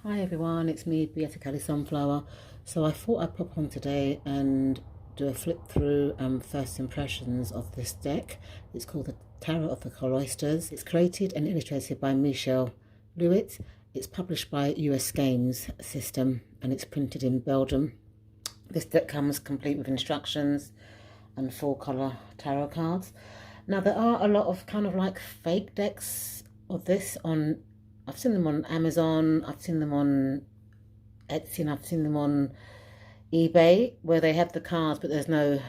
Hi everyone, it's me, Beata Sunflower. So I thought I'd pop on today and do a flip through first impressions of this deck. It's called the Tarot of the Cloisters. It's created and illustrated by Michel Lewitt. It's published by US Games System and it's printed in Belgium. This deck comes complete with instructions and full colour tarot cards. Now there are a lot of kind of like fake decks of this on. I've seen them on Amazon, I've seen them on Etsy, and I've seen them on eBay where they have the cards but there's no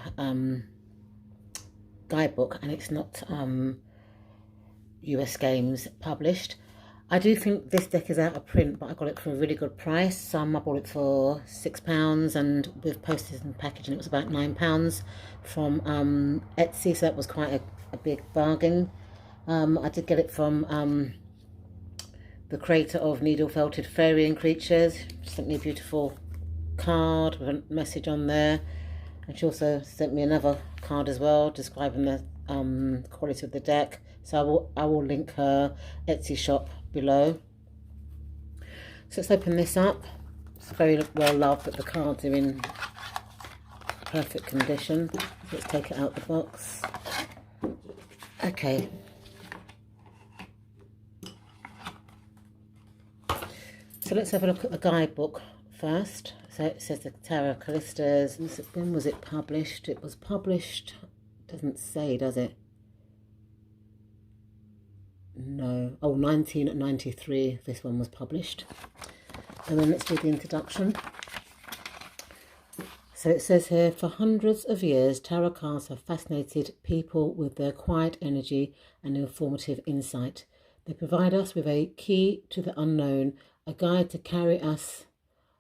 guidebook and it's not US Games published. I do think this deck is out of print, but I got it for a really good price. I bought it for £6 and with postage and packaging it was about £9 from Etsy, so that was quite a big bargain. I did get it from the creator of Needlefelted Faerie and Creatures. She sent me a beautiful card with a message on there, and she also sent me another card as well describing the quality of the deck. So I will link her Etsy shop below. So let's open this up. It's very well loved, but the cards are in perfect condition. Let's take it out the box. Okay. So let's have a look at the guidebook first. So it says the Tarot of Cloisters. When was it published? It was published, doesn't say, does it? No. Oh, 1993 this one was published. And then let's do the introduction. So it says here, for hundreds of years, tarot cards have fascinated people with their quiet energy and informative insight. They provide us with a key to the unknown, a guide to carry us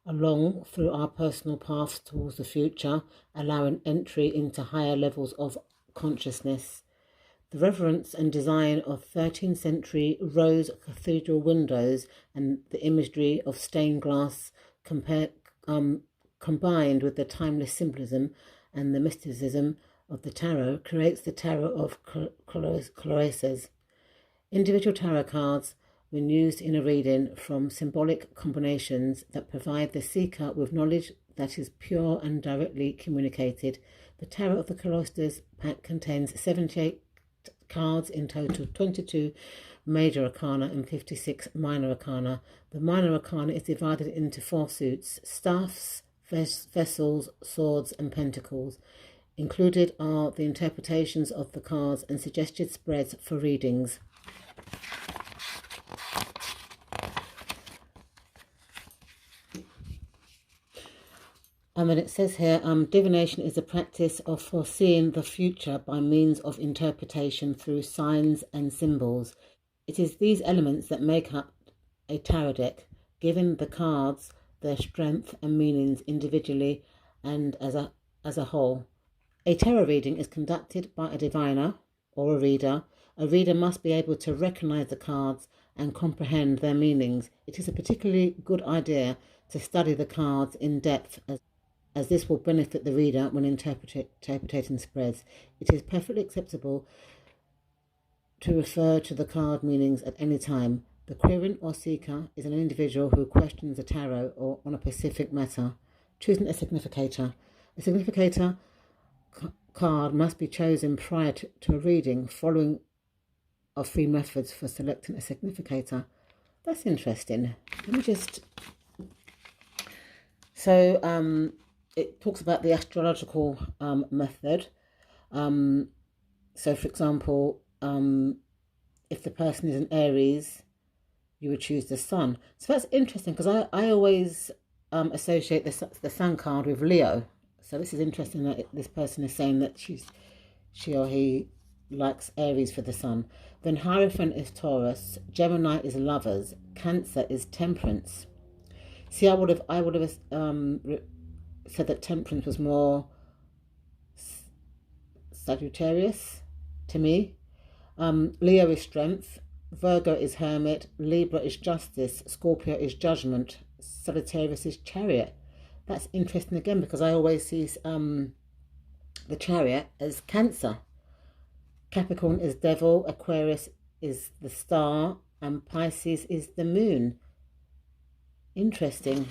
along through our personal paths towards the future, allowing entry into higher levels of consciousness. The reverence and design of 13th century rose cathedral windows and the imagery of stained glass combined with the timeless symbolism and the mysticism of the tarot creates the Tarot of Cloisters. Individual tarot cards, when used in a reading, from symbolic combinations that provide the seeker with knowledge that is pure and directly communicated. The Tarot of the Cloisters pack contains 78 cards in total, 22 major arcana and 56 minor arcana. The minor arcana is divided into 4 suits: staffs, vessels, swords and pentacles. Included are the interpretations of the cards and suggested spreads for readings. And then it says here, divination is the practice of foreseeing the future by means of interpretation through signs and symbols. It is these elements that make up a tarot deck, giving the cards their strength and meanings individually and as a whole. A tarot reading is conducted by a diviner or a reader. A reader must be able to recognize the cards and comprehend their meanings. It is a particularly good idea to study the cards in depth as this will benefit the reader when interpreting spreads. It is perfectly acceptable to refer to the card meanings at any time. The querent or seeker is an individual who questions a tarot or on a specific matter. Choosing a significator. A significator card must be chosen prior to a reading, following of 3 methods for selecting a significator. That's interesting. Let me just... So, it talks about the astrological method. So, for example, if the person is an Aries, you would choose the sun. So that's interesting because I always associate the sun card with Leo. So this is interesting that this person is saying that she or he likes Aries for the sun. Then Hierophant is Taurus, Gemini is Lovers, Cancer is Temperance. See, I would have said that Temperance was more Sagittarius to me. Leo is Strength, Virgo is Hermit, Libra is Justice, Scorpio is Judgment, Sagittarius is Chariot. That's interesting again because I always see the Chariot as Cancer. Capricorn is Devil, Aquarius is the Star, and Pisces is the Moon. Interesting.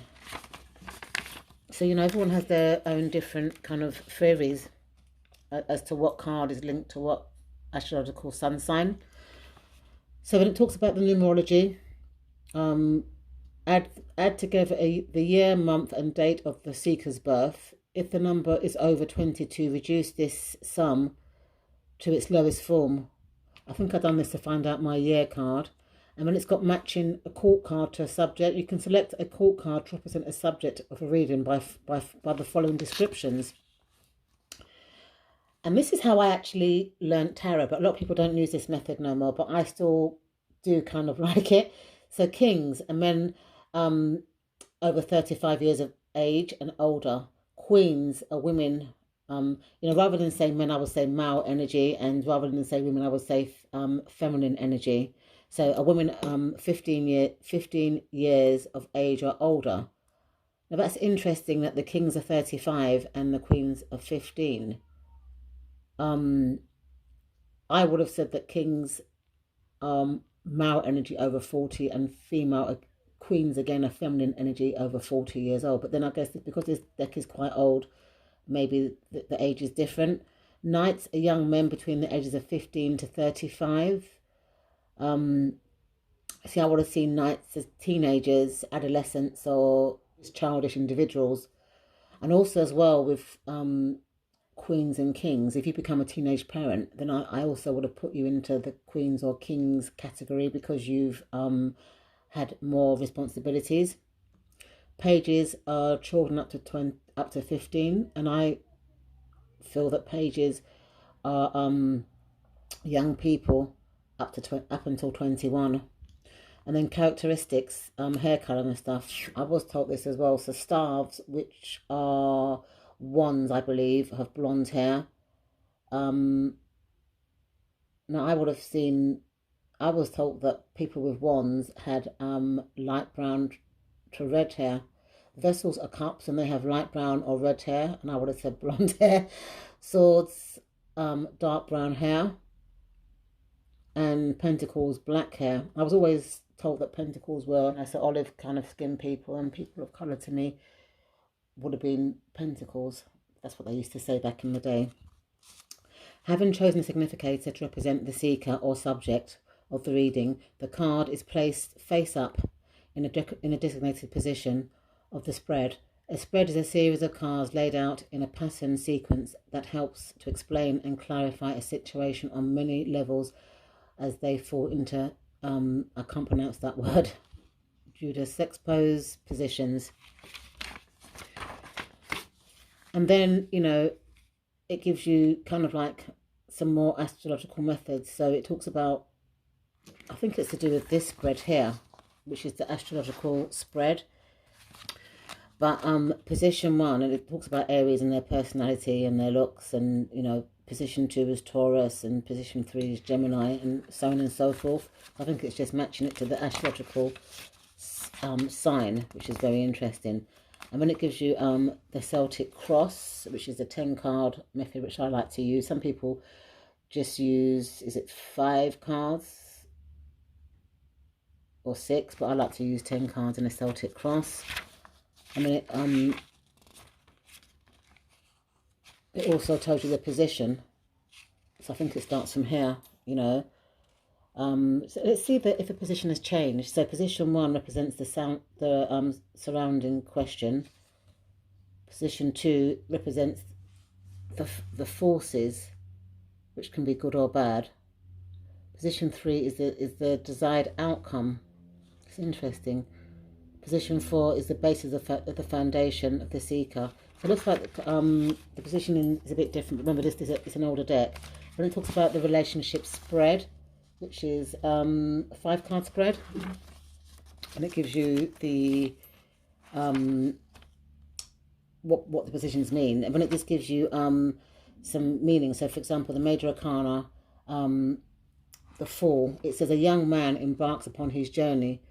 So, you know, everyone has their own different kind of theories as to what card is linked to what astrological sun sign. So when it talks about the numerology, um, add together the year, month, and date of the seeker's birth. If the number is over 22, reduce this sum to its lowest form. I think I've done this to find out my year card. And when it's got matching a court card to a subject, you can select a court card to represent a subject of a reading by the following descriptions. And this is how I actually learnt tarot, but a lot of people don't use this method no more, but I still do kind of like it. So kings are men over 35 years of age and older. Queens are women, you know, rather than say men, I would say male energy, and rather than say women, I would say feminine energy. So a woman 15 years of age or older. Now that's interesting that the kings are 35 and the queens are 15. I would have said that kings male energy over 40 and female queens again are feminine energy over 40 years old. But then I guess because this deck is quite old, maybe the age is different. Knights are young men between the ages of 15 to 35. See, I would have seen knights as teenagers, adolescents, or childish individuals. And also as well with queens and kings, if you become a teenage parent, then I also would have put you into the queens or kings category because you've had more responsibilities. Pages are children up to 15, and I feel that pages are young people up until 21. And then characteristics, hair colour and stuff. I was told this as well. So staves, which are wands, I believe, have blonde hair. Now I was told that people with wands had light brown to red hair. Vessels are cups and they have light brown or red hair, and I would have said blonde hair. Swords, dark brown hair. And pentacles, black hair. I was always told that pentacles were olive kind of skin people, and people of colour to me would have been pentacles. That's what they used to say back in the day. Having chosen a significator to represent the seeker or subject of the reading, the card is placed face up in a designated position of the spread. A spread is a series of cards laid out in a pattern sequence that helps to explain and clarify a situation on many levels as they fall into, I can't pronounce that word, juxtaposed positions. And then, you know, it gives you kind of like some more astrological methods. So it talks about, I think it's to do with this spread here, which is the astrological spread. But position 1, and it talks about Aries and their personality and their looks, and, you know, position 2 is Taurus, and position 3 is Gemini, and so on and so forth. I think it's just matching it to the astrological sign, which is very interesting. And then it gives you the Celtic Cross, which is the 10-card method, which I like to use. Some people just use, is it 5 cards or 6? But I like to use 10 cards in a Celtic Cross. And then it also tells you the position. So I think it starts from here, you know. So let's see if the position has changed. So position 1 represents the surrounding question. Position 2 represents the forces, which can be good or bad. Position 3 is the desired outcome. It's interesting. Position 4 is the basis of the foundation of the seeker. So it looks like the positioning is a bit different. Remember, this is it's an older deck. When it talks about the relationship spread, which is a 5-card spread, and it gives you the what the positions mean. And when it just gives you some meaning. So, for example, the Major Arcana, the Fool. It says a young man embarks upon his journey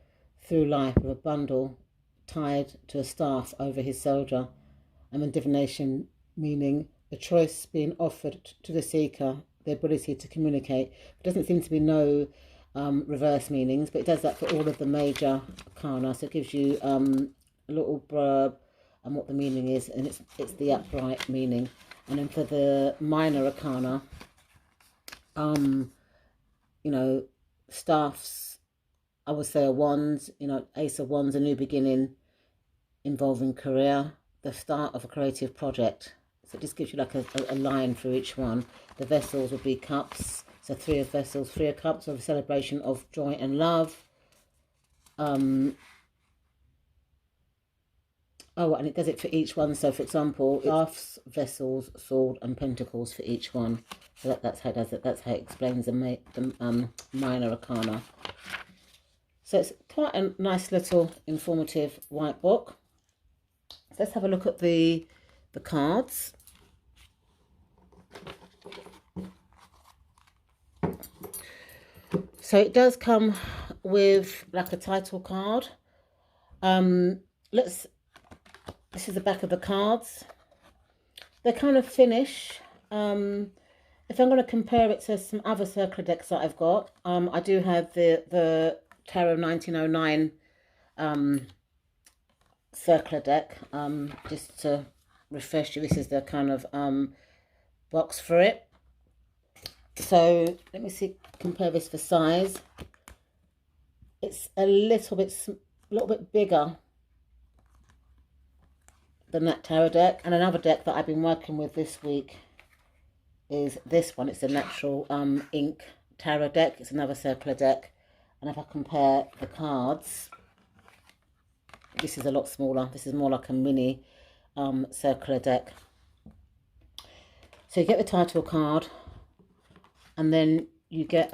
through life with a bundle tied to a staff over his shoulder. And then divination, meaning the choice being offered to the seeker, the ability to communicate. There doesn't seem to be no reverse meanings, but it does that for all of the major arcana. So it gives you a little blurb and what the meaning is, and it's the upright meaning. And then for the minor arcana, you know, staffs, I would say, are wands. You know, Ace of Wands, a new beginning involving career, the start of a creative project. So it just gives you like a line for each one. The vessels would be cups. So 3 of vessels, 3 of cups, of a celebration of joy and love. Oh, and it does it for each one. So, for example, staffs, vessels, sword, and pentacles for each one. So that's how it does it. That's how it explains the minor arcana. So it's quite a nice little informative white book. So let's have a look at the cards. So it does come with like a title card. This is the back of the cards. They kind of finish. If I'm going to compare it to some other circular decks that I've got, I do have the Tarot 1909 circular deck. Just to refresh you, this is the kind of box for it. So let me see, compare this for size. It's a little bit bigger than that tarot deck. And another deck that I've been working with this week is this one. It's a natural ink tarot deck. It's another circular deck. And if I compare the cards, this is a lot smaller. This is more like a mini circular deck. So you get the title card, and then you get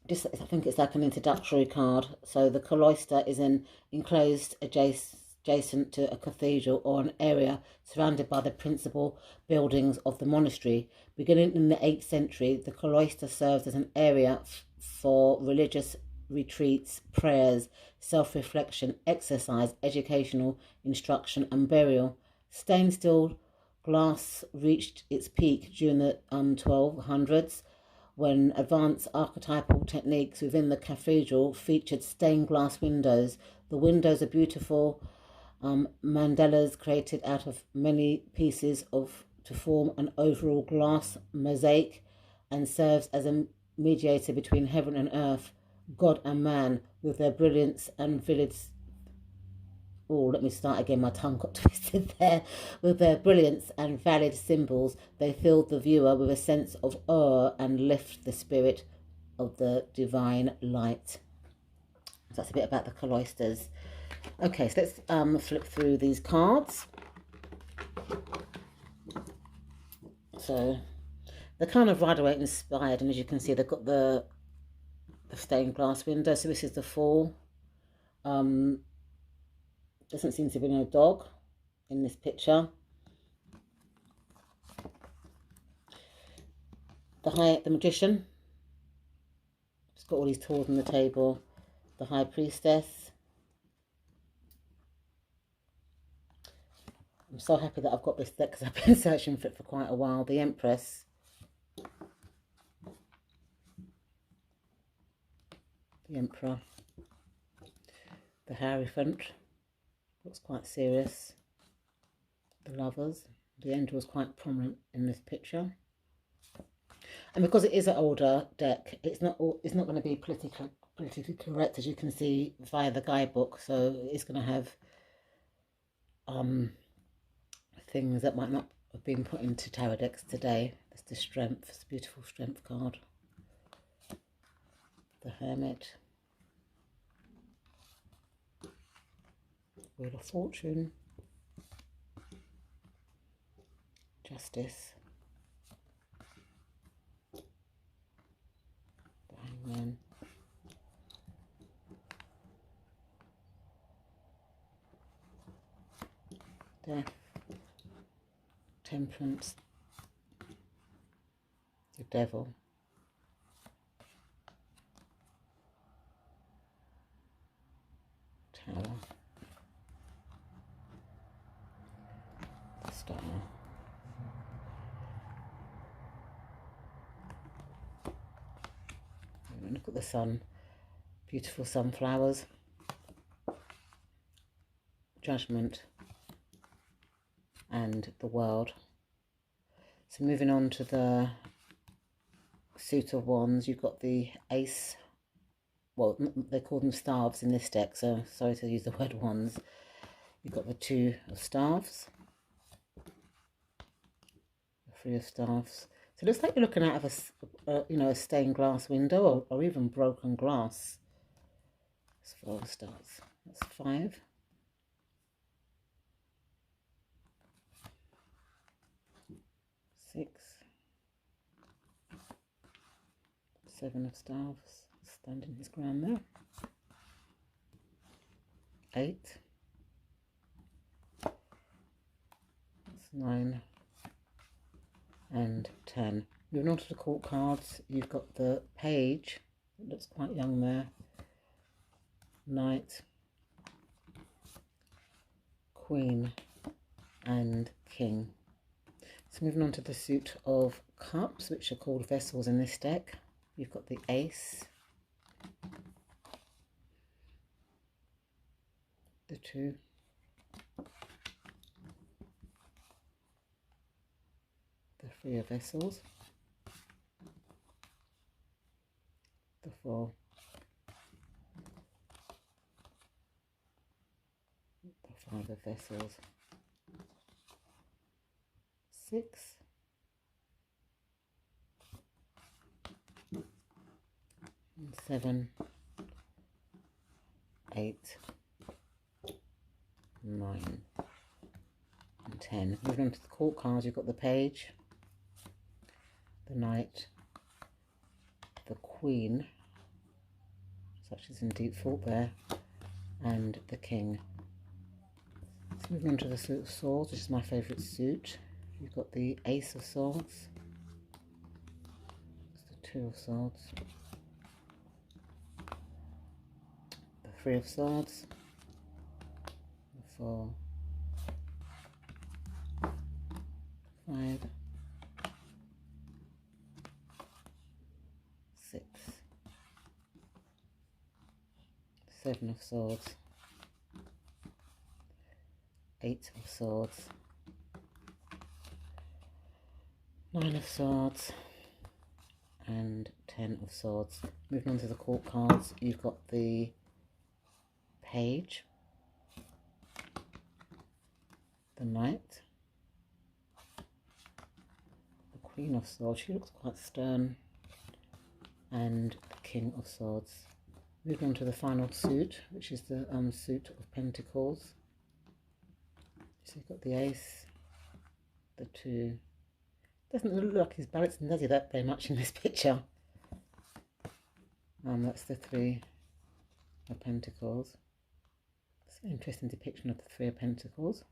this, I think it's like an introductory card. So the cloister is an enclosed adjacent to a cathedral or an area surrounded by the principal buildings of the monastery. Beginning in the 8th century, the cloister serves as an area for religious retreats, prayers, self-reflection, exercise, educational instruction, and burial. Stained steel glass reached its peak during the 1200s, when advanced archetypal techniques within the cathedral featured stained glass windows. The windows are beautiful mandalas created out of many pieces to form an overall glass mosaic, and serves as a mediator between heaven and earth, God and man, with their brilliance and valid. Oh, let me start again. My tongue got twisted there. With their brilliance and valid symbols, they filled the viewer with a sense of awe and lift the spirit of the divine light. So that's a bit about the cloisters. Okay, so let's flip through these cards. So they're kind of Rider-Waite inspired, and as you can see, they've got the stained glass window. So this is the Fool. Doesn't seem to be no dog in this picture. The Magician. It's got all these tools on the table. The High Priestess. I'm so happy that I've got this deck because I've been searching for it for quite a while. The Empress. The Emperor. The Hierophant. Looks quite serious. The Lovers. The Angel is quite prominent in this picture. And because it is an older deck, it's not going to be politically correct, as you can see via the guidebook. So it's going to have things that might not have been put into tarot decks today. There's the Strength. It's a beautiful Strength card. The Hermit. Wheel of Fortune. Justice. The Hangman. Death. Temperance. The Devil. Tower. The Star. the sun. Beautiful sunflowers. Judgment. And the world. So moving on to the suit of wands, you've got the ace. Well, they call them staves in this deck, so sorry to use the word wands. You've got the two of staves. The three of staves. So it looks like you're looking out of a stained glass window or even broken glass. That's 4 of staves. That's 5. 6. 7 of staves, standing his ground there. 8. That's 9. And 10. Moving on to the court cards, you've got the page. It looks quite young there. Knight. Queen. And king. So moving on to the suit of cups, which are called vessels in this deck. You've got the ace, the 2, the 3 of vessels, the 4, the 5 of vessels, 6, and 7, 8, 9, and 10. Moving on to the court cards, you've got the page, the knight, the queen, such as in deep thought there, and the king. So moving on to the suit of swords, which is my favourite suit. You've got the ace of swords, it's the 2 of swords, the 3 of swords, the 4, 5, 6, 7 of swords, 8 of swords, 9 of swords, and 10 of swords. Moving on to the court cards, you've got the page, the knight, the queen of swords, she looks quite stern, and the king of swords. Moving on to the final suit, which is the suit of pentacles. So you've got the ace, the 2. Doesn't look like he's balancing, does he, that very much in this picture? That's the 3 of pentacles. It's an interesting depiction of the 3 of pentacles.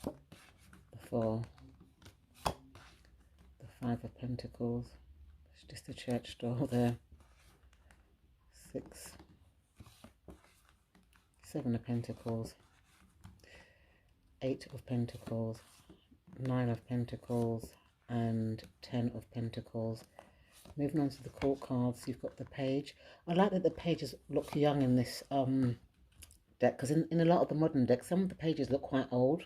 The 4, the 5 of pentacles. It's just a church door there. 6, 7 of pentacles, 8 of pentacles, 9 of pentacles, and 10 of pentacles. Moving on to the court cards, you've got the page. I like that the pages look young in this deck, because in a lot of the modern decks, some of the pages look quite old.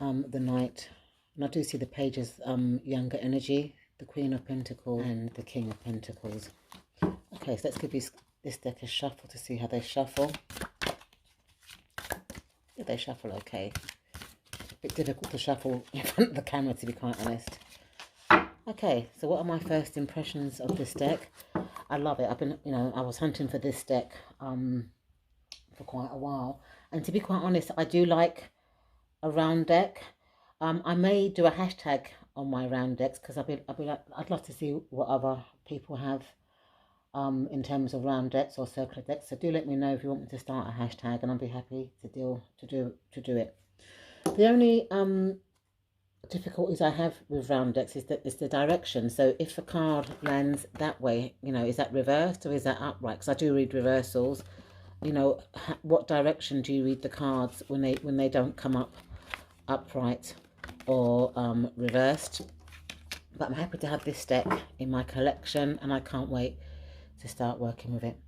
The knight, and I do see the pages younger energy, the Queen of Pentacles and the King of Pentacles. Okay, so let's give this deck a shuffle to see how they shuffle. Yeah, they shuffle okay. A bit difficult to shuffle in front of the camera, to be quite honest. Okay, so what are my first impressions of this deck? I love it. I've been, I was hunting for this deck for quite a while, and to be quite honest, I do like a round deck. I may do a hashtag on my round decks, because I'd love to see what other people have in terms of round decks or circular decks. So do let me know if you want me to start a hashtag, and I'll be happy to do it. The only difficulties I have with round decks is that it's the direction. So if a card lands that way, is that reversed or is that upright? Because I do read reversals. What direction do you read the cards when they don't come up upright or reversed? But I'm happy to have this deck in my collection, and I can't wait to start working with it.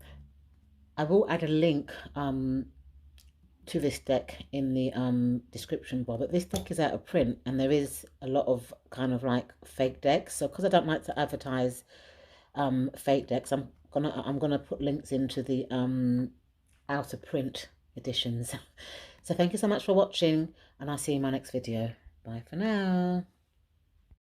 I will add a link to this deck in the description bar, but this deck is out of print, and there is a lot of kind of like fake decks. So because I don't like to advertise fake decks, I'm gonna put links into the out of print editions. So thank you so much for watching, and I'll see you in my next video. Bye for now.